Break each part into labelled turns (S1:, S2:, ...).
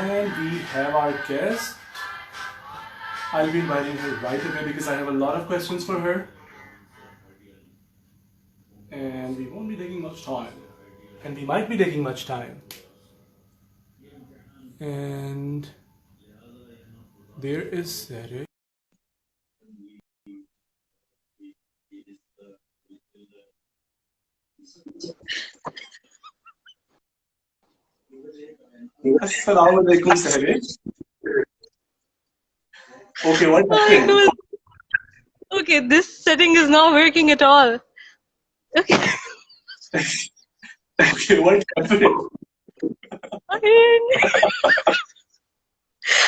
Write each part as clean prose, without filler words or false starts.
S1: And we have our guest. I'll be inviting her right away because I have a lot of questions for her. And we won't be taking much time. And we might be taking much time. And there is Sarah. Assalamu alaikum, Sarah. Okay, what happened?
S2: Okay, this setting is not working at all. Okay.
S1: Okay, what happened?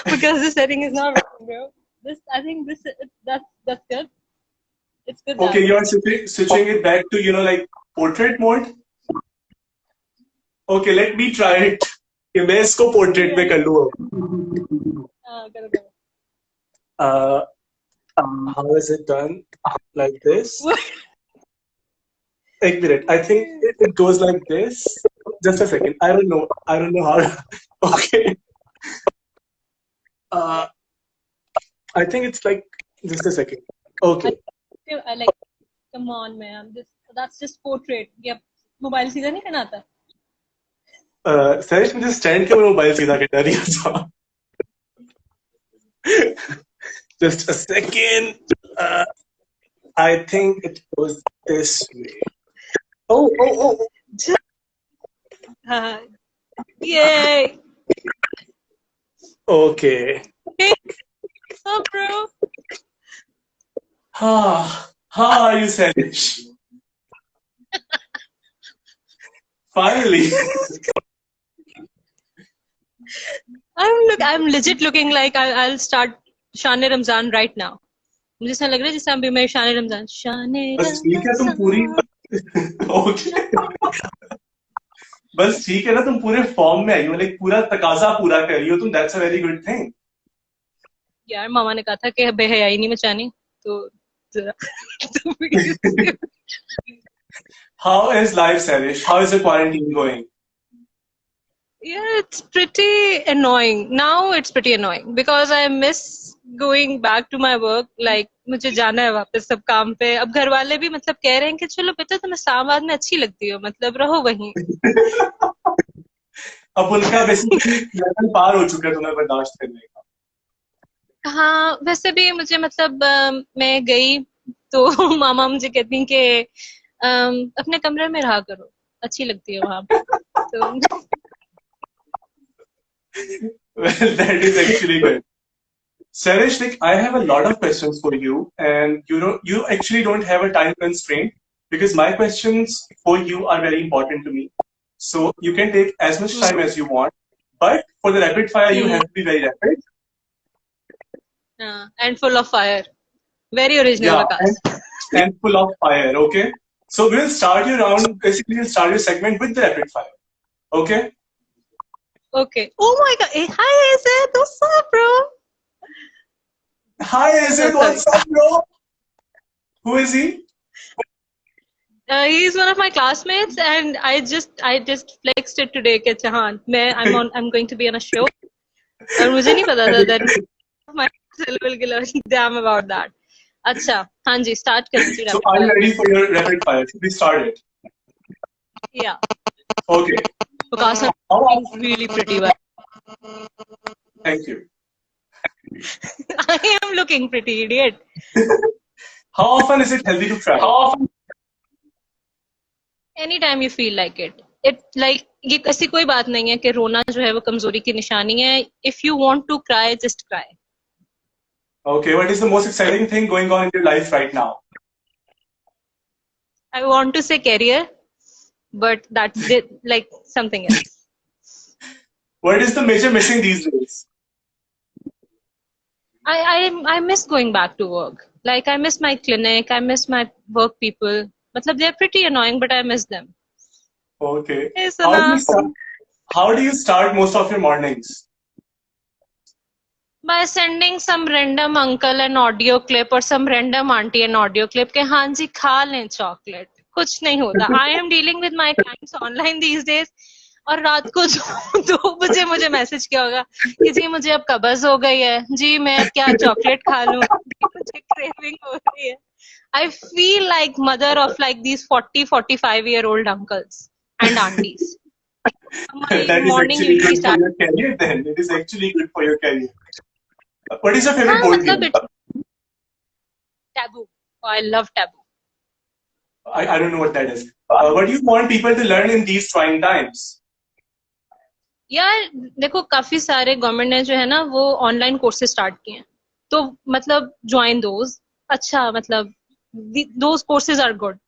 S2: Because this setting is not working, bro. I think that's good. It's good.
S1: Okay, you're switching it back to like portrait mode. Okay, let me try it. कि मैं इसको portrait में कर लूँ.
S2: करो.
S1: How is it done? Like this? One minute. I think it goes like this. Just a second. I don't know how. Okay. I think it's like just a second. Okay.
S2: I like. Come on, man. That's just portrait. Yeah. Mobile सीधा नहीं करना आता.
S1: Sarish, मुझे stand के mobile सीधा करना नहीं आता. Just a second. I think it goes this way. Oh.
S2: Yay.
S1: Okay.
S2: Hey. Oh, bro.
S1: How are you, Sarish? Finally.
S2: I'm legit looking like I'll start Shane Ramzan right now. मुझे ऐसा लग रहा है जैसे अभी मैं शान रमजान
S1: बस ठीक है तुम पूरी ओके बस ठीक है ना तुम पूरे फॉर्म में आई हो लाइक पूरा तकाजा पूरा कर रही हो तुम that's a very good thing
S2: यार मामा ने कहा था कि बेहयाई नहीं मचानी तो जरा
S1: How is life, Sarish? How is the quarantine going?
S2: Yeah, it's pretty annoying. Now it's pretty annoying because I miss going back to my work. Like मुझे जाना है वापस सब काम पे. अब घर वाले भी मतलब कह रहे हैं कि चलो बेटा तुम इस्लामाबाद में अच्छी लगती हो मतलब रहो वहीं.
S1: अब उनका बेसिकली लेवल पार हो चुका है तुम्हें बर्दाश्त करने का.
S2: हाँ वैसे भी मुझे मतलब मैं गई तो मामा मुझे कहती हैं कि अपने कमरे में रहा करो अच्छी लगती है वहाँ पे. तो
S1: Well, that is actually good. Sarish, like I have a lot of questions for you, and you actually don't have a time constraint because my questions for you are very important to me. So you can take as much time as you want, but for the rapid fire, you have to be very rapid.
S2: And full of fire. Very original.
S1: Yeah, and full of fire. Okay. So we'll start your round. Basically, we'll start your segment with the rapid fire. Okay.
S2: Okay. Oh my God. Hey, hi, Azad. What's up, bro?
S1: Hi, Azad. What's up, bro? Who is he?
S2: He's one of my classmates, and I just flexed it today. कि हाँ, I'm going to be on a show. और मुझे नहीं पता था that my will give a damn about that. अच्छा, हाँ जी, start करें.
S1: So are you ready for your rapid fire? Should we start it?
S2: Yeah.
S1: Okay.
S2: Because I'm really pretty well.
S1: Thank you.
S2: I am looking pretty, idiot.
S1: How often is it healthy to cry?
S2: Anytime you feel like it. It like ये ऐसी कोई बात नहीं है कि रोना जो है वो कमजोरी की निशानी है. If you want to cry, just cry.
S1: Okay, what is the most exciting thing going on in your life right now?
S2: I want to say career, but that's like something else.
S1: What is the major missing these days?
S2: I miss going back to work. Like I miss my clinic. I miss my work people. मतलब they're pretty annoying, but I miss them.
S1: Okay.
S2: Hey,
S1: how do you start most of your mornings?
S2: By sending some random uncle an audio clip or some random auntie an audio clip के हाँ जी खा लें chocolate. कुछ नहीं होता. I am dealing with my clients online these days. और रात को जो 2 बजे मुझे मैसेज किया होगा कि जी मुझे अब कब्ज हो गई है, जी मैं अब क्या चॉकलेट खा लूं, जी मुझे क्रेविंग हो रही है. I feel like mother of like these 40-45-year-old uncles and aunties. हमारी
S1: That is
S2: morning
S1: actually
S2: usually
S1: good for
S2: start.
S1: your career then. It is actually good for your career. What is your favorite
S2: हाँ
S1: board
S2: मतलब
S1: game?
S2: it's taboo. Oh, I love taboo.
S1: I don't know what that is. What do you want people to learn in these trying times?
S2: यार देखो काफी सारे government ने जो है ना वो ऑनलाइन कोर्सेज स्टार्ट किए हैं, तो मतलब ज्वाइन दोज. अच्छा मतलब those courses are good.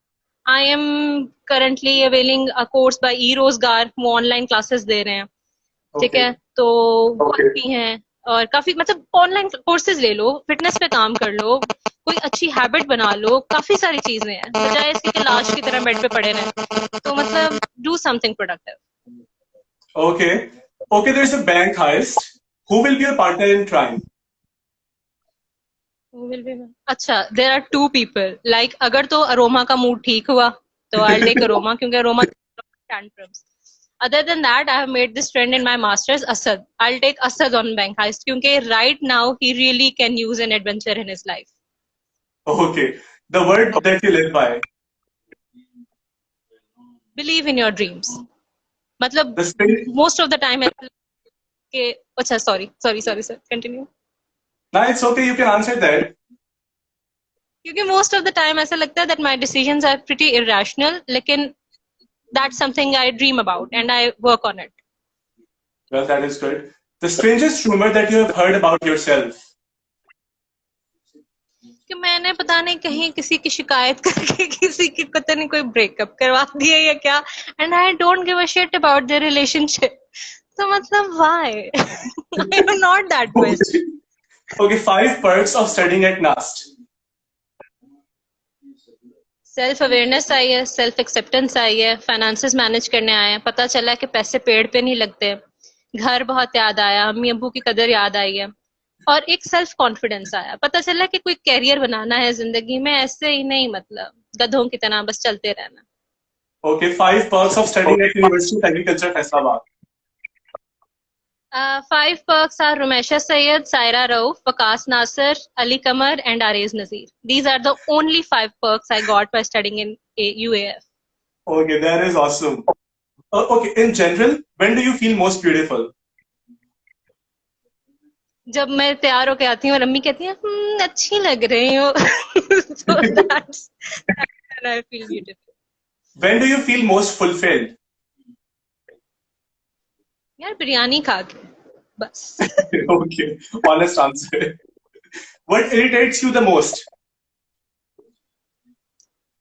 S2: I am currently availing a course by e Rozgar, वो ऑनलाइन क्लासेस दे रहे हैं. ठीक है,
S1: Okay.
S2: तो वो अच्छी हैं. और काफी मतलब ऑनलाइन कोर्सेज ले लो, फिटनेस पे काम कर लो, कोई अच्छी हैबिट बना लो, काफी सारी चीजें हैं बजाय इसके कि लाश की तरह बेड पे पड़े रहें. तो मतलब do something productive.
S1: Okay. Okay, there's a bank heist. Who will be your partner in crime?
S2: अच्छा, देर आर 2 people. लाइक अगर तो अरोमा का मूड ठीक हुआ तो आई टेक अरोमा, क्योंकि aroma tantrums. Other than that, I have made this friend in my masters, Asad. I'll take Asad on bank heist क्योंकि right now he really can use an adventure in his life.
S1: Okay. The word that you live by.
S2: Believe in your dreams. मतलब
S1: The spirit.
S2: most of the time के अच्छा sorry sir, continue.
S1: No, it's okay. You can answer that.
S2: क्योंकि most of the time ऐसा लगता है that my decisions are pretty irrational, लेकिन that's something I dream about and I work on it.
S1: Well, that is good. The strangest rumor that you have heard about yourself.
S2: कि मैंने पता नहीं कहीं किसी की शिकायत करके किसी की पता नहीं कोई ब्रेकअप करवा दिया या क्या, and I don't give a shit about their relationship. तो मतलब why I am not that person.
S1: Okay, 5 perks of studying at NAST.
S2: Self awareness आई है, सेल्फ एक्सेप्टेंस आई है, फाइनेंसेस मैनेज करने आए हैं, पता चला कि पैसे पेड़ पे नहीं लगते, घर बहुत याद आया, अम्मी अब्बू की कदर याद आई है, और एक सेल्फ कॉन्फिडेंस आया, पता चला कि कोई कैरियर बनाना है जिंदगी में, ऐसे ही नहीं मतलब गधों की तरह बस चलते रहना.
S1: Okay, 5 perks of studying at University of Agriculture, Faisalabad.
S2: 5 perks are Rumesha Sayed, Saira Rauf, Waqas Nasir, Ali Kamar, and Arez Nazir. These are the only 5 perks I got by studying in UAF.
S1: Okay, that is awesome. Okay, in general, when do you feel most beautiful?
S2: जब मैं तैयार होके आती हूँ और अम्मी कहती है अच्छी लग रही हो. So that's when I feel beautiful.
S1: When do you feel most fulfilled?
S2: यार बिरयानी खा के बस.
S1: Okay, honest answer. What irritates you the most?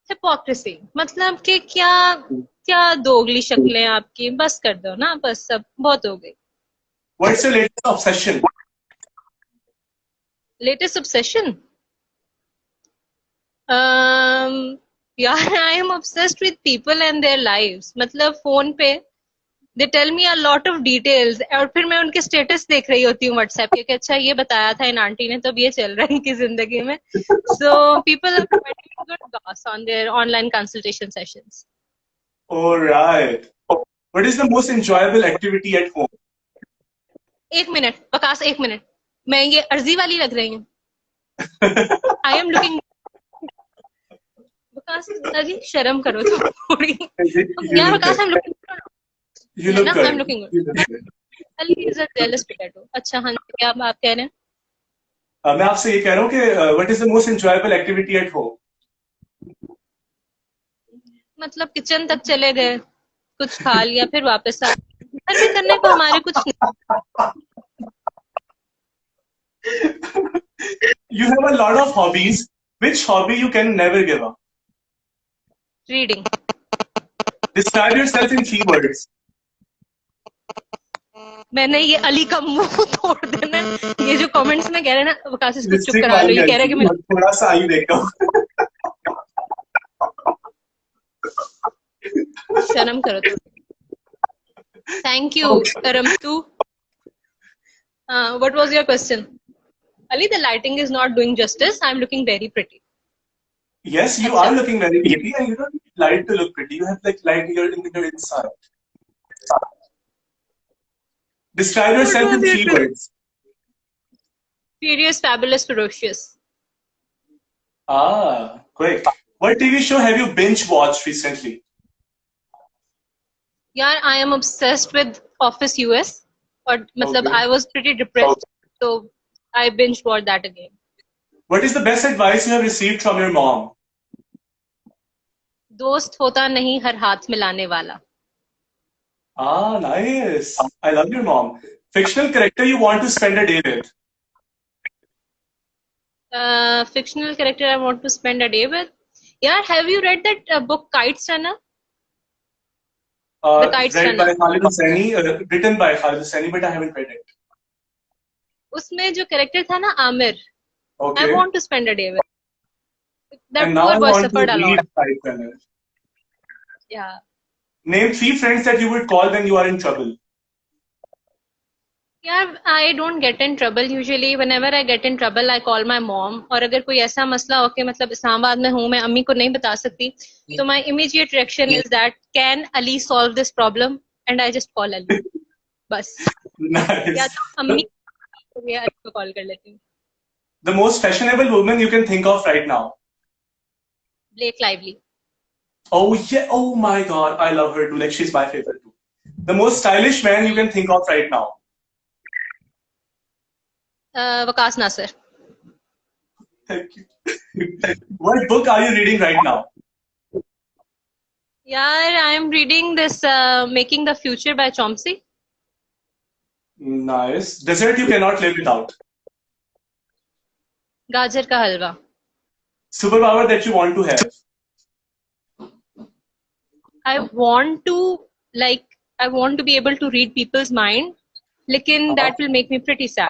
S2: Hypocrisy, मतलब कि क्या क्या दोगली शक्लें आपकी, बस कर दो ना, बस सब बहुत हो गई.
S1: What's your latest obsession?
S2: Latest obsession? यार I am obsessed with people and their lives. मतलब फोन पे they tell me a lot of details और फिर मैं उनके स्टेटस देख रही होती हूँ व्हाट्सएप पे कि अच्छा ये बताया था इन आंटी ने, तो अब ये चल रहा है इनकी जिंदगी में. So people are providing me good goss on their online consultation sessions.
S1: All right. What is the most enjoyable activity at home?
S2: 1 minute बकास, 1 मिनट, मैं ये अर्जी वाली लग रही हूँ. आई एम लुकिंग बकास, अरे शर्म करो तुम थोड़ी. यार बकास I am looking.
S1: You look good.
S2: I'm looking good.
S1: You look good.
S2: Ali is a jealous potato. अच्छा हाँ, क्या आप कह रहे हैं?
S1: मैं आपसे ये कह रहा हूँ कि what is the most enjoyable activity at home?
S2: मतलब किचन तक चले गए, कुछ खा लिया, फिर वापस आ. घर में करने को हमारे कुछ नहीं.
S1: You have a lot of hobbies. Which hobby you can never give up?
S2: Reading.
S1: Describe yourself in 3 words.
S2: मैंने ये अली का मुंह तोड़ देना. ये जो कमेंट्स में कह रहे हैं ना वकास इसको चुप
S1: District
S2: करा लो, ये कह रहा है कि मैं
S1: थोड़ा सा आई देखता हूँ.
S2: शर्म करो तुम. Thank you Ramtu. What was your question? Ali, the lighting is not doing justice. I'm looking very pretty.
S1: Yes, you are looking very pretty, and you don't need light to look pretty. You have like light in your inside. Describe
S2: What
S1: yourself
S2: was
S1: in
S2: your
S1: 3 words.
S2: Furious, fabulous, ferocious?
S1: Ah, quick. What TV show have you binge watched recently?
S2: Yeah, I am obsessed with Office US. Or matlab,
S1: Okay.
S2: I was pretty depressed, so I binge watched that again.
S1: What is the best advice you have received from your mom?
S2: दोस्त होता नहीं हर हाथ मिलाने वाला.
S1: Ah, nice. I love your mom. Fictional character you want to spend a day with?
S2: Fictional character I want to spend a day with. Yeah, have you read that book Kites Runner? The Kites
S1: Read by
S2: Runner.
S1: Khalid Hosseini, written by Khalid Hosseini, but I haven't read it.
S2: उसमें जो character था ना Aamir, I
S1: Okay.
S2: want to spend a day with.
S1: And
S2: That
S1: now
S2: poor
S1: I
S2: boy
S1: want to
S2: suffered a lot.
S1: read Five Runner.
S2: Yeah.
S1: Name 3 friends that you would call when you are in trouble.
S2: Yeah, I don't get in trouble usually. Whenever I get in trouble, I call my mom. और अगर कोई ऐसा मसला हो कि मतलब इस्लामाबाद में हूँ मैं अम्मी को नहीं बता सकती, तो my immediate reaction is that can Ali solve this problem? And I just call Ali. बस. या
S1: Nice.
S2: तो अम्मी या अली को कॉल कर लेती हूँ.
S1: The most fashionable woman you can think of right now.
S2: Blake Lively.
S1: Oh yeah. Oh my God. I love her too. Like she's my favorite too. The most stylish man you can think of right now.
S2: Waqas Nasir.
S1: Thank you. What book are you reading right now?
S2: Yeah, I am reading this Making the Future by Chomsky.
S1: Nice. Dessert you cannot live without.
S2: गाजर का हलवा.
S1: Superpower that you want to have.
S2: I want to be able to read people's mind, लेकिन that will make me pretty sad.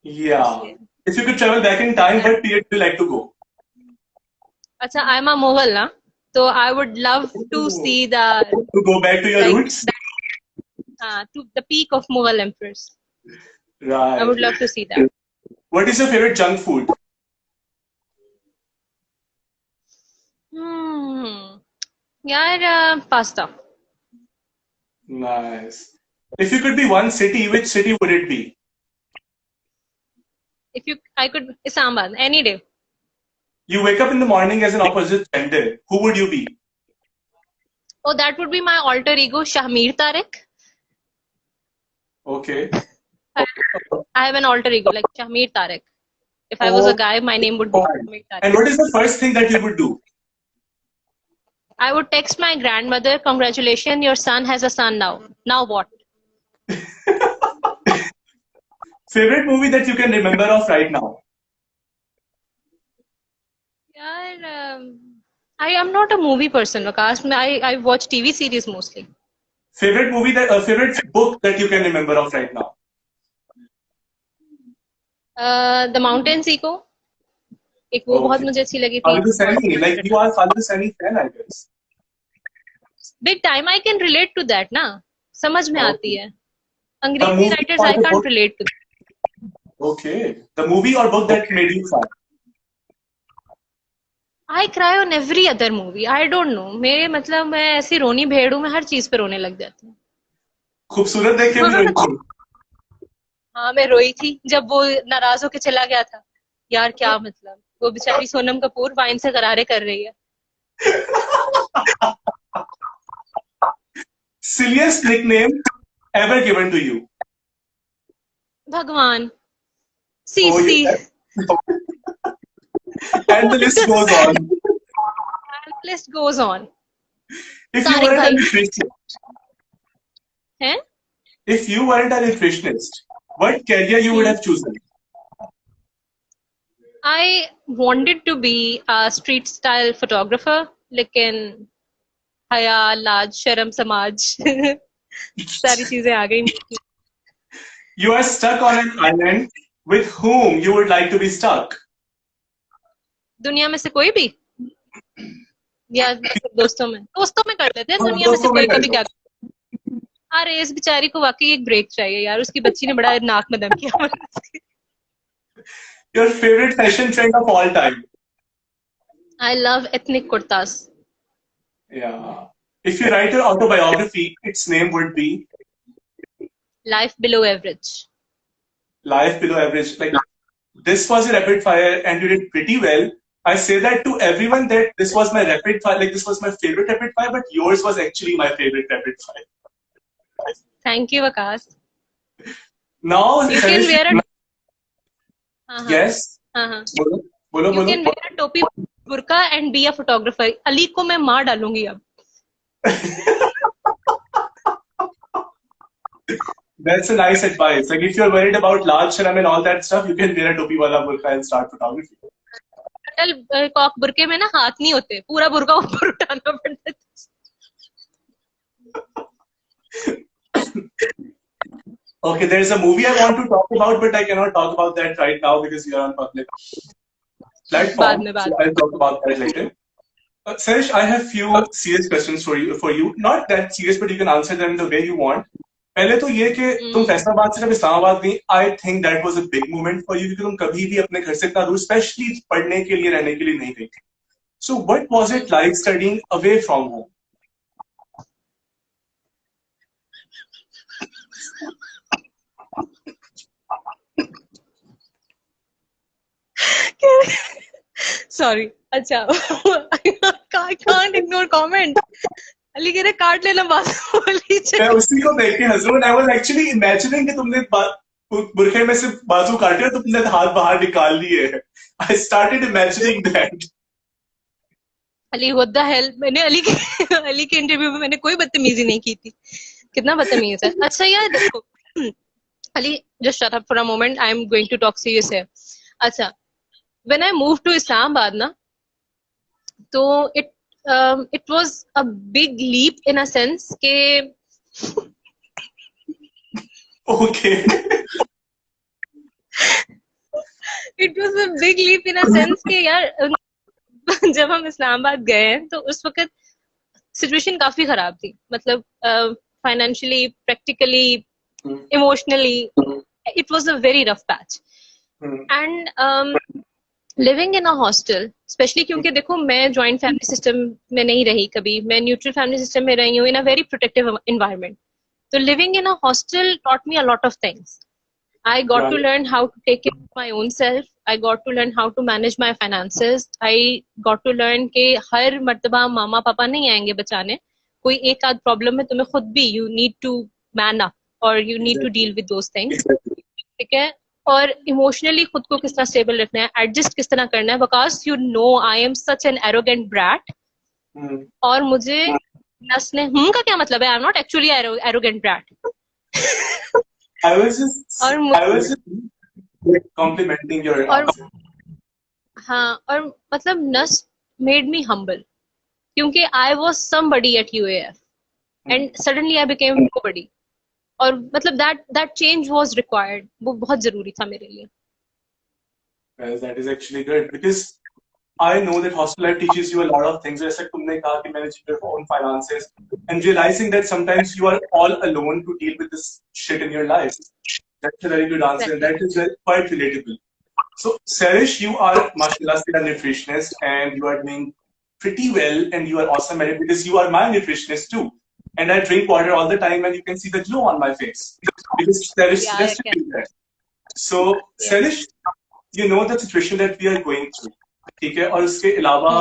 S1: Yeah. If you could travel back in time, what period would you like to go?
S2: अच्छा, I'm a Mughal ना, so I would love to see the
S1: To go back to your roots?
S2: to the peak of Mughal emperors. I would
S1: Right.
S2: love to see that.
S1: What is your favorite junk food?
S2: यार pasta.
S1: Nice. If you could be one city, which city would it be?
S2: I could Islamabad any day.
S1: You wake up in the morning as an opposite gender. Who would you be?
S2: Oh, that would be my alter ego, Shahmeer Tariq.
S1: Okay.
S2: I have an alter ego like Shahmeer Tariq. If I was a guy, my name would be Shahmeer Tariq.
S1: And what is the first thing that you would do?
S2: I would text my grandmother, congratulations, your son has a son now. Now what?
S1: Favorite movie that you can remember of right now?
S2: Yeah, I am not a movie person, Vikas. I watch TV series mostly.
S1: Favorite movie favorite book that you can remember of right now?
S2: The Mountains Echo. एक वो बहुत मुझे अच्छी लगी थी.
S1: Khalid Hosseini, like you are Khalid Hosseini fan, I guess.
S2: Big time. I can relate to that, ना. समझ में आती है.
S1: The
S2: अंग्रेजी
S1: movie
S2: writers,
S1: or
S2: I
S1: the
S2: can't
S1: book?
S2: relate to.
S1: Okay. The movie or book that made you cry?
S2: I cry on every other movie. I don't know. मेरे मतलब मैं ऐसी रोनी भेड़ हूँ, मैं हर चीज पे रोने लग जाती हूँ.
S1: खूबसूरत देख के भी रोई थी.
S2: हाँ, मैं रोई थी जब वो नाराज होके चला गया था. यार क्या मतलब, वो बेचारी सोनम कपूर वाइन से गरारे कर रही है.
S1: Silliest nickname ever given to you?
S2: भगवान. सी
S1: Oh,
S2: C.
S1: yes. And the list goes on.
S2: The list goes on.
S1: If you
S2: Tariq
S1: weren't a
S2: bhai.
S1: nutritionist,
S2: हैं?
S1: if you weren't a nutritionist, what career you would have chosen?
S2: I wanted to be a street style photographer, लेकिन हया, लाज, शर्म, समाज सारी चीजें आ गई.
S1: You are stuck on an island. With whom you would like to be stuck?
S2: दुनिया में से कोई भी या दोस्तों में कर लेते हैं. दुनिया में से
S1: दोस्तों में
S2: कोई
S1: कर
S2: कभी
S1: लो.
S2: क्या. अरे इस बेचारी को वाकई एक ब्रेक चाहिए यार. उसकी बच्ची ने बड़ा नाक में दम किया.
S1: Your favorite fashion trend of all time?
S2: I love ethnic kurtas.
S1: Yeah. If you write your autobiography, its name would be?
S2: Life below average.
S1: Life below average. Like, this was a rapid fire and you did pretty well. I say that to everyone that this was my rapid fire, like this was my favorite rapid fire, but yours was actually my favorite rapid fire.
S2: Thank you, Vikas.
S1: Now,
S2: You can wear a
S1: yes. बोलो बोलो
S2: You
S1: बोलो.
S2: can wear a topi, burqa and be a photographer. Ali को मैं मार डालूंगी अब.
S1: That's a nice advice. Like, if you're worried about Lal Sharam and all that stuff, you can wear a topi wala burqa and start photography.
S2: कॉक बुरके में ना हाथ नहीं होते, पूरा बुरका ऊपर उठाना पड़ता है.
S1: Okay, there's a movie I want to talk about, but I cannot talk about that right now because we are on public platform. So I'll talk about that later. Sarish, I have few serious questions for you. Not that serious, but you can answer them the way you want. पहले तो ये कि तुम फैसलाबाद से जब इस्लामाबाद गई, I think that was a big moment for you क्योंकि तुम कभी भी अपने घर से इतना दूर, स्पेशली पढ़ने के लिए, रहने के लिए नहीं गई. So what was it like studying away from home?
S2: Sorry. अच्छा. I can't ignore comment. Ali कह रहे काट लेना बाजू वाली.
S1: मैं उसी को देख के हंस रहा हूँ. I was actually imagining कि तुमने बुरखे में से बाजू काटे और तुमने हाथ बाहर निकाल लिए. I started imagining that.
S2: Ali what the hell? मैंने अली के इंटरव्यू में मैंने कोई बदतमीजी नहीं की थी. कितना बदतमीज है. अच्छा यार देखो, Ali just shut up for a moment. I am going to talk serious here. अच्छा, when I moved to Islamabad ना, तो it was a big leap in a sense के
S1: Okay.
S2: It was a big leap in a sense कि यार जब हम इस्लामाबाद गए हैं तो उस वक्त सिचुएशन काफी खराब थी. मतलब financially, practically, emotionally, it was a very rough patch. And living in a hostel, specially क्योंकि देखो मैं जॉइंट फैमिली सिस्टम में नहीं रही कभी, मैं न्यूट्रल फैमिली सिस्टम में रही हूँ इन अ वेरी प्रोटेक्टिव एनवायरनमेंट. तो living in a hostel taught me a lot of things. I got to learn how to take care of my own self. I got to learn how to manage my finances. I got to learn कि हर मर्तबा मामा पापा नहीं आएंगे बचाने. कोई एक आध problem है तुम्हें खुद भी you need to man up or you need to deal with those things. ठीक है. और इमोशनली खुद को किस तरह स्टेबल रखना है, एडजस्ट किस तरह करना है, because you know I am such an arrogant brat. और मुझे नस ने का क्या मतलब है, आई am not actually arrogant brat.
S1: I was just complimenting your answer.
S2: हाँ, और मतलब नस मेड मी हम्बल क्योंकि I was somebody at UAF and suddenly I became nobody. और मतलब that change was required. वो बहुत जरूरी था मेरे लिए.
S1: Well, that is actually good because I know that hostel life teaches you a lot of things. जैसे तुमने कहा कि managing your own finances and realizing that sometimes you are all alone to deal with this shit in your life. That's a very good answer.
S2: Exactly.
S1: And that is quite relatable. So, Sarish, you are, mashallah, a nutritionist and you are doing pretty well and you are awesome at it because you are my nutritionist too. And I drink water all the time and you can see the glow on my face because Sarish suggested that. So, Sarish, you know the situation that we are going through. ठीक है. और उसके अलावा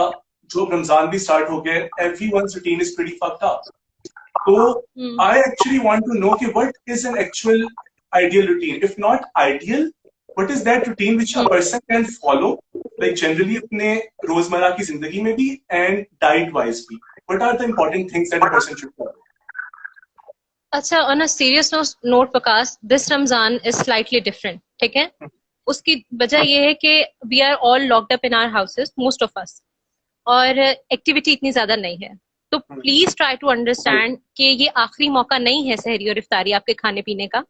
S1: जो रमजान भी start हो गया, everyone's routine is pretty fucked up. So I actually want to know कि what is an actual ideal routine? If not ideal, what is that routine which a person can follow, like generally अपने रोजमर्रा की जिंदगी में भी and diet wise भी? What are the important things that a person should follow?
S2: अच्छा, on a serious note, Vikas, this Ramzan is slightly different. ठीक है. उसकी वजह ये है कि we are all locked up in our houses, most of us, और activity इतनी ज्यादा नहीं है. तो प्लीज ट्राई टू अंडरस्टैंड कि ये आखिरी मौका नहीं है सहरी और इफ्तारी आपके खाने पीने का.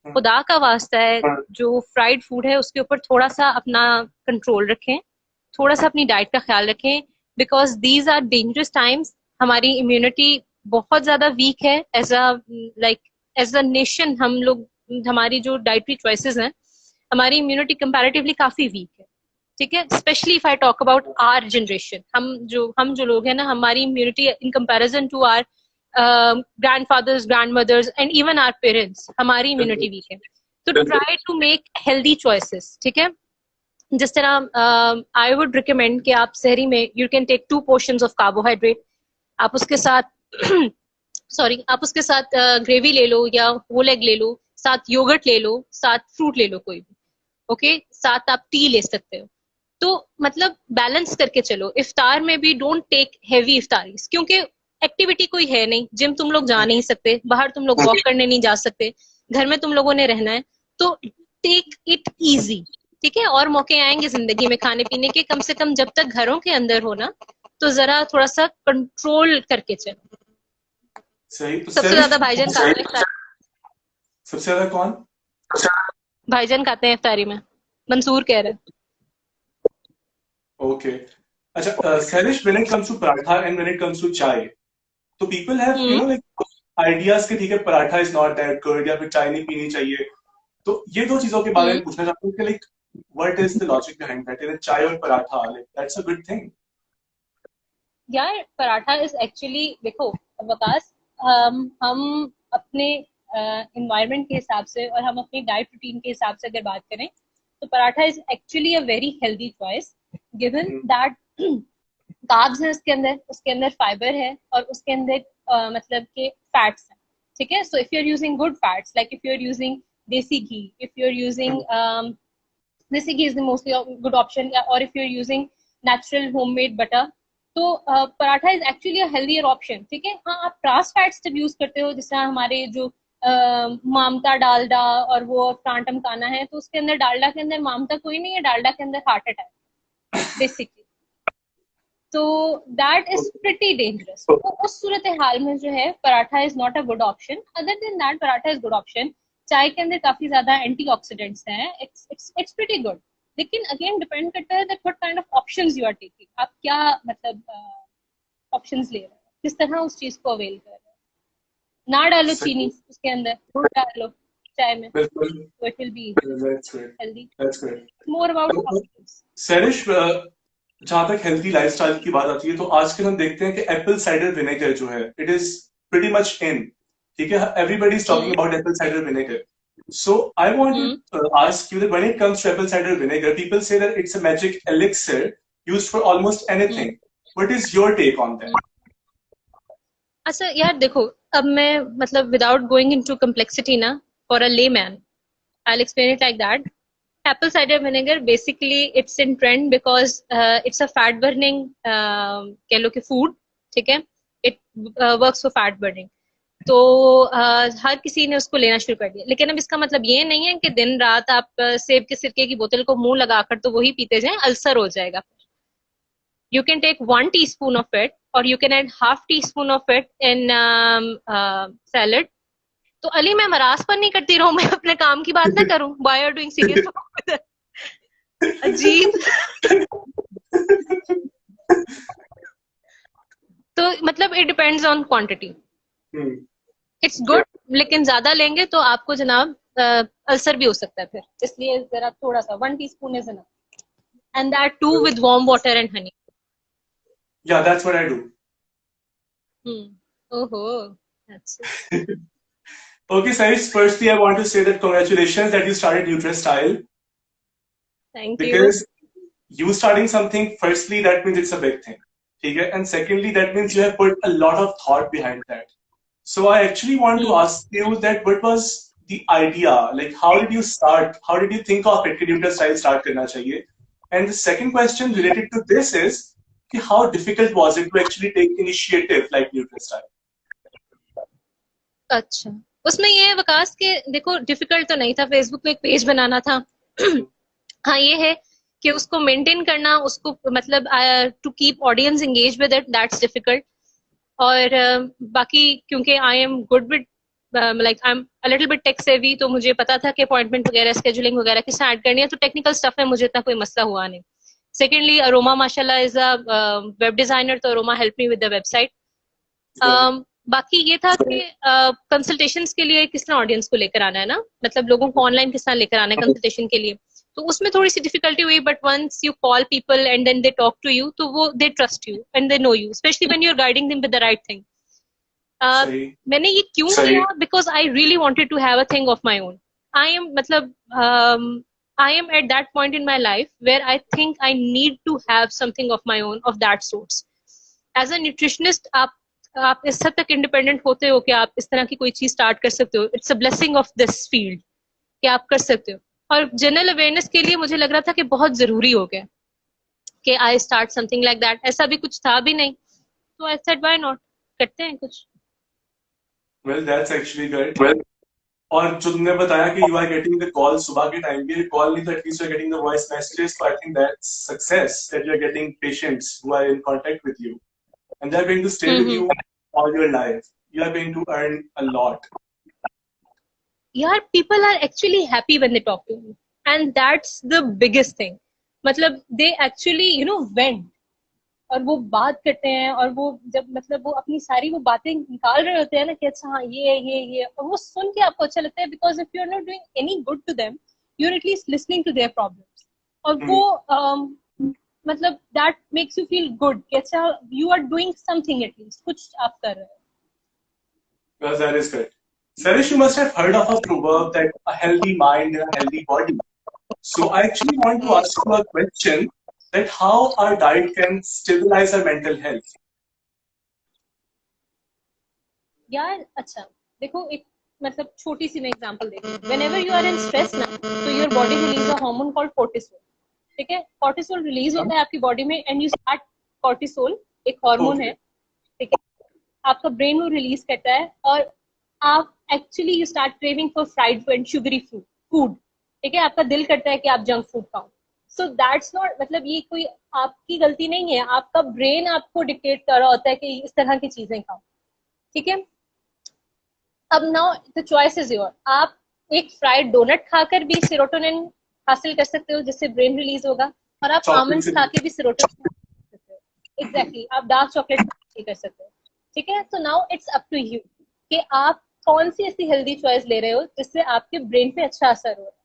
S2: खुदा का वास्ता है, जो फ्राइड फूड है उसके ऊपर थोड़ा सा अपना कंट्रोल रखें, थोड़ा सा अपनी डाइट का ख्याल रखें, because these are dangerous times. हमारी इम्यूनिटी बहुत ज्यादा वीक है. एज अ नेशन हम लोग, हमारी जो डाइटरी चॉइसेस हैं, हमारी इम्यूनिटी कंपैरेटिवली काफी वीक है. ठीक है. Specially if I talk about our generation, हम जो लोग हैं ना, हमारी immunity in comparison to our grandfathers, grandmothers and even our parents, हमारी immunity weak है. तो try to make healthy choices, ठीक है. जिस तरह I would recommend कि आप सहरी में you can take 2 portions of carbohydrate. आप उसके साथ आप उसके साथ ग्रेवी ले लो या होल एग ले लो, साथ योगर्ट ले लो, साथ फ्रूट ले लो कोई भी, ओके. साथ आप टी ले सकते हो. तो मतलब बैलेंस करके चलो. इफ्तार में भी डोंट टेक हेवी इफ्तारीज, क्योंकि एक्टिविटी कोई है नहीं. जिम तुम लोग जा नहीं सकते, बाहर तुम लोग वॉक करने नहीं जा सकते, घर में तुम लोगों ने रहना है. तो टेक इट इजी, ठीक है. और मौके आएंगे जिंदगी में खाने पीने के, कम से कम जब तक घरों के अंदर हो ना, तो जरा थोड़ा सा कंट्रोल करके चलो.
S1: सही. तो
S2: सबसे ज्यादा भाईजान खाते हैं.
S1: सबसे ज्यादा कौन?
S2: भाईजान खाते हैं इफ्तारी में, मंसूर कह रहे हैं.
S1: Okay. अच्छा, Sarish, when it comes to paratha and when it comes to chai, so people have like ideas कि ठीक है paratha is not that good या फिर चाय नहीं पीनी चाहिए. तो ये 2 चीजों के बारे में पूछना चाहता हूँ कि like what is the logic behind that? चाय और paratha, like that's a good thing.
S2: यार पराठा इज एक्चुअली, देखो वकास, हम अपने एनवायरनमेंट के हिसाब से और हम अपनी डाइट रूटीन के हिसाब से अगर बात करें, तो paratha is actually a very healthy choice, given that carbs है उसके अंदर फाइबर है और उसके अंदर मतलब के फैट्स हैं, ठीक है. So if you are using good fats, like if you are using desi ghee, if you are using desi ghee is the mostly good option, और if you are using natural homemade butter, तो paratha is actually a healthier option, ठीक है. हाँ, आप trans fats जब use करते हो, जिस तरह हमारे जो मामता डालडा और वो फ्रांटम काना है, तो उसके अंदर डालडा के अंदर मामता कोई नहीं है, डालडा के अंदर हार्ट अटैक बेसिकली. तो दैट इज प्रिटी डेंजरस. तो उस सूरत हाल में जो है paratha is not a good option. Other than that paratha is good option. चाय के अंदर काफी ज्यादा एंटीऑक्सीडेंट्स हैं, इट्स प्रिटी गुड. लेकिन अगेन डिपेंड करता है that what kind of options you are taking. आप क्या मतलब ऑप्शंस ले रहे हो, किस तरह उस चीज को अवेल कर रहे हो. ना डालो चीनी उसके अंदर, दूध डालो चाय में, तो it will be healthy. More about options.
S1: Sarish, जहां तक हेल्दी लाइफस्टाइल की बात आती है, तो आजकल हम देखते हैं कि एप्पल साइडर विनेगर जो है, it is pretty much in, ठीक है. Everybody is talking about Apple cider vinegar. So I want to ask you that when it comes to apple cider vinegar, people say that it's a magic elixir used for almost anything. What is your take on that?
S2: अच्छा यार देखो, अब मैं मतलब without going into complexity ना, for a layman, I'll explain it like that. Apple cider vinegar basically it's in trend because it's a fat burning कह लो कि food, ठीक है. It works for fat burning. तो हर किसी ने उसको लेना शुरू कर दिया. लेकिन अब इसका मतलब ये नहीं है कि दिन रात आप सेब के सिरके की बोतल को मुंह लगाकर तो वही पीते जाएं, अल्सर हो जाएगा. You can take 1 teaspoon of it or you can add half teaspoon of it in salad. तो अली, मैं मराज पर नहीं करती रहूं, मैं अपने काम की बात ना करूं. Why are you doing serious about it? अजीब. तो मतलब it depends on quantity. It's good, लेकिन ज्यादा लेंगे तो आपको जनाब अल्सर भी हो सकता है फिर. इसलिए जरा थोड़ा सा 1 teaspoon is enough, and that too with warm water and honey.
S1: Yeah, that's what I do.
S2: ओहो, that's it.
S1: Okay, Sarish, firstly I want to say that congratulations that you started NutriStyle.
S2: Thank you.
S1: Because you starting something, firstly that means it's a big thing, okay? And secondly that means you have put a lot of thought behind that. So I actually want to ask you that what was the idea? Like, how did you start? How did you think of it? Did NutriStyle start करना चाहिए? And the second question related to this is, how difficult was it to actually take initiative like NutriStyle?
S2: अच्छा, उसमें ये है वकास के देखो, difficult तो नहीं था. फेसबुक पे एक पेज बनाना था. हाँ, ये है कि उसको मेंटेन करना, उसको मतलब to keep audience engage with it, that's difficult. और बाकी क्योंकि I am good with like I am a little bit tech savvy, तो मुझे पता था कि अपॉइंटमेंट वगैरह स्केजुलिंग वगैरह किस ऐड करनी है, तो टेक्निकल स्टफ में मुझे इतना कोई मसला हुआ नहीं. सेकेंडली, अरोमा माशाल्लाह इज अ वेब डिजाइनर, तो aroma help me with the website. बाकी ये था कि कंसल्टेशंस के लिए किस तरह ऑडियंस को लेकर आना है ना, मतलब लोगों को ऑनलाइन किस तरह लेकर आना है कंसल्टेशन के लिए. तो उसमें थोड़ी सी डिफिकल्टी हुई, but once you call people and then they talk to you, तो वो they trust you and they know you, especially when you are guiding them with the right thing.
S1: सही
S2: मैंने ये क्यों किया? Because I really wanted to have a thing of my own. I am मतलब I am at that point in my life where I think I need to have something of my own of that sorts. As a nutritionist आप इस हद तक independent होते हो कि आप इस तरह की कोई चीज स्टार्ट कर सकते हो. It's a blessing of this field कि आप कर सकते हो. और जनरल अवेयरनेस के लिए मुझे लग रहा था कि बहुत जरूरी हो गया कि I start something like that. ऐसा भी कुछ था भी नहीं, तो आई सेड व्हाई नॉट, करते हैं कुछ.
S1: Well that's actually good. और जो तुमने बताया कि you are getting the call सुबह के टाइम पे, कॉल नहीं तो at least you are getting the voice messages. तो I think that's success, that you are getting patients who are in contact with you and they are going to stay with you all your life. You are going to earn a lot.
S2: Yeah, people are actually happy when they talk to me, and that's the biggest thing. मतलब they actually vent, और वो बात करते हैं, और वो जब मतलब वो अपनी सारी वो बातें निकाल रहे होते हैं ना कि अच्छा हाँ ये, और वो सुन के आपको अच्छा लगता है. Because if you are not doing any good to them, you are at least listening to their problems. और वो मतलब that makes you feel good कि अच्छा you are doing something, at least कुछ आप कर रहे हो.
S1: Well, that is good. Sarish, you must have heard of a proverb that a healthy mind and a healthy body. So I actually want to ask you a question, that how our diet can stabilize our mental health.
S2: यार अच्छा देखो, एक मतलब छोटी सी मैं example देती हूँ. Whenever you are in stress ना, तो your body release a hormone called cortisol. ठीक है, कोर्टिसोल रिलीज होता है आपकी बॉडी में, एंड यू स्टार्ट. कोर्टिसोल एक हार्मोन है, ठीक है, आपका ब्रेन वो रिलीज करता है, और आप actually you start craving for fried and sugary food. ठीक है, आपका दिल करता है कि आप जंक फूड खाओ. सो दैट्स नॉट मतलब ये कोई आपकी गलती नहीं है, आपका ब्रेन आपको डिक्टेट कर रहा होता है कि इस तरह की चीजें खाओ. ठीक है, अब now the choice is your. आप एक फ्राइड डोनट खाकर भी सेरोटोनिन हासिल कर सकते हो, जिससे ब्रेन रिलीज होगा, और आप आमंड्स खा के भी सेरोटोनिन हासिल कर सकते हो. एग्जैक्टली, आप डार्क चॉकलेट कर सकते हो. ठीक है, तो now it's up to you कि आप कौन सी ऐसी हेल्दी चॉइस ले रहे हो जिससे आपके ब्रेन पे अच्छा असर हो रहा है.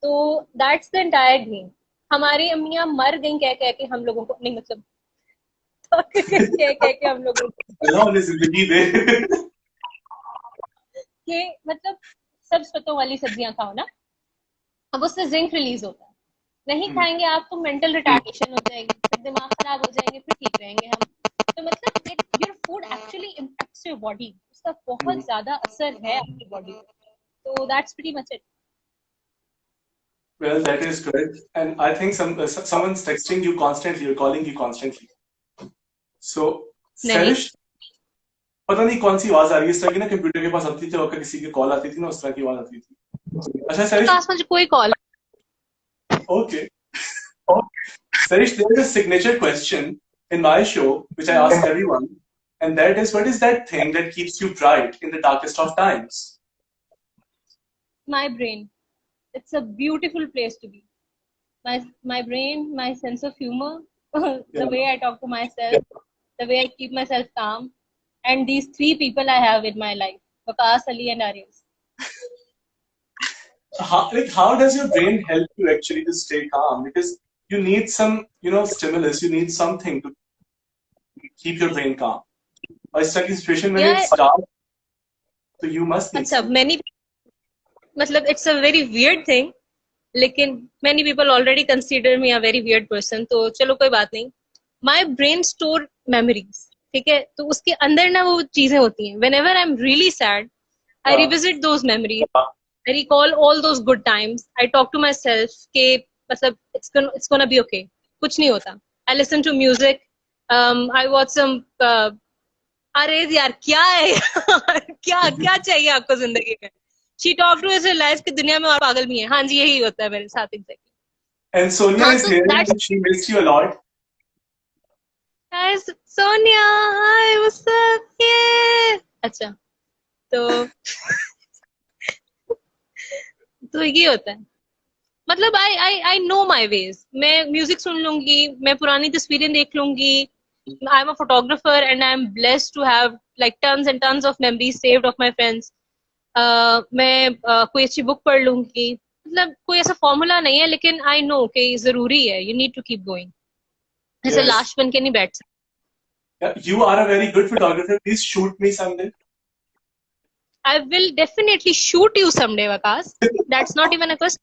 S2: तो दैट्स द एंटायर गेम. हमारी अम्मियां मर गई कह कह के हम लोगों को, नहीं मतलब कह कह के हम लोगों को
S1: जिंदगी दे
S2: कि मतलब सब पत्तों वाली सब्जियां खाओ ना, अब उससे जिंक रिलीज होता है. नहीं खाएंगे आप तो मेंटल रिटार्डेशन हो जाएगी, फिर दिमाग खराब हो जाएंगे, फिर ठीक रहेंगे हम. तो मतलब your food actually impacts your body. उसका बहुत ज्यादा असर है आपकी बॉडी पे. तो that's pretty much it.
S1: Well, that is good. And I think someone's texting you constantly or calling you constantly. So, Sarish, पता नहीं कौन सी आवाज आ रही है इस तरह की ना, कंप्यूटर के पास आती थी और किसी की कॉल आती थी ना, उस तरह की आवाज आती थी. अच्छा सरिश,
S2: पास मुझे कोई call.
S1: Okay. Sarish, there is a signature question in my show which I ask everyone, and that is, what is that thing that keeps you bright in the darkest of times?
S2: My brain. It's a beautiful place to be. My brain, my sense of humor, the way I talk to myself, the way I keep myself calm, and these three people I have in my life: Waqas, Ali, and Arias.
S1: How does your brain help you actually to stay calm? Because you need some, stimulus. You need something to keep your brain calm. Or stuck in situation when it's dark, so you must need something.
S2: Many, मतलब it's a very weird thing, लेकिन many people already consider me a very weird person. तो चलो कोई बात नहीं. My brain store memories. ठीक है, तो उसके अंदर ना वो चीजें होती हैं. Whenever I'm really sad, I revisit those memories. I recall all those good times. I talk to myself कि मतलब it's gonna be okay. कुछ नहीं होता. I listen to music. I watch some. अरे यार क्या है यार, क्या चाहिए आपको जिंदगी में? She talked to us realize कि दुनिया में और पागल भी हैं. हाँ जी, यही होता है मेरे साथ exactly.
S1: And Sonia is here and she missed you a lot.
S2: Hi Sonia, hi, what's up? Yeah. अच्छा, तो ये होता है. मतलब आई नो माई वेज. मैं म्यूजिक सुन लूंगी, मैं पुरानी तस्वीरें देख लूंगी. I am a photographer and I am blessed to have like tons and tons of memories saved of my friends. मैं कोई अच्छी बुक पढ़ लूंगी. मतलब कोई ऐसा फॉर्मूला नहीं है, लेकिन आई नो कि जरूरी है. You need to keep going. ऐसे लाश बन के नहीं बैठ सकते.
S1: You are a very good photographer. Please shoot me someday.
S2: I will definitely shoot you someday, Vakas. That's not even a question.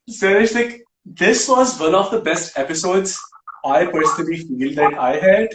S1: Suresh, like, this was one of the best episodes I personally feel that I had.